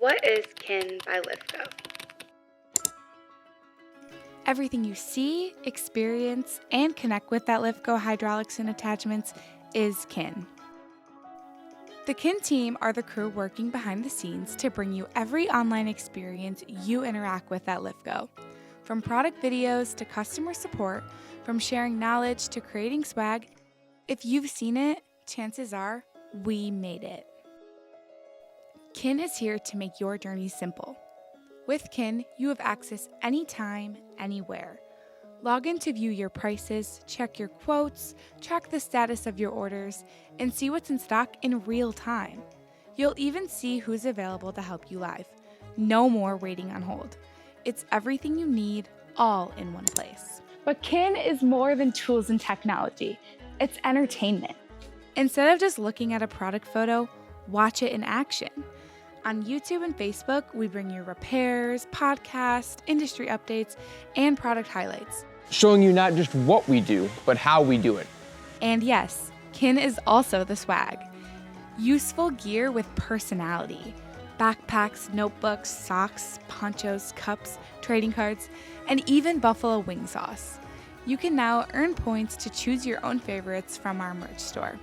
What is Kin by LIFCO? Everything you see, experience, and connect with at LIFCO Hydraulics and Attachments is Kin. The Kin team are the crew working behind the scenes to bring you every online experience you interact with at LIFCO. From product videos to customer support, from sharing knowledge to creating swag, if you've seen it, chances are we made it. Kin is here to make your journey simple. With Kin, you have access anytime, anywhere. Log in to view your prices, check your quotes, track the status of your orders, and see what's in stock in real time. You'll even see who's available to help you live. No more waiting on hold. It's everything you need, all in one place. But Kin is more than tools and technology. It's entertainment. Instead of just looking at a product photo, watch it in action. On YouTube and Facebook, we bring you repairs, podcasts, industry updates, and product highlights. Showing you not just what we do, but how we do it. And yes, Kin is also the swag. Useful gear with personality. Backpacks, notebooks, socks, ponchos, cups, trading cards, and even buffalo wing sauce. You can now earn points to choose your own favorites from our merch store.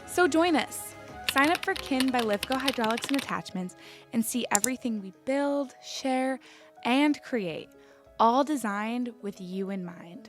So join us. Sign up for Kin by LIFCO Hydraulics and Attachments and see everything we build, share, and create, all designed with you in mind.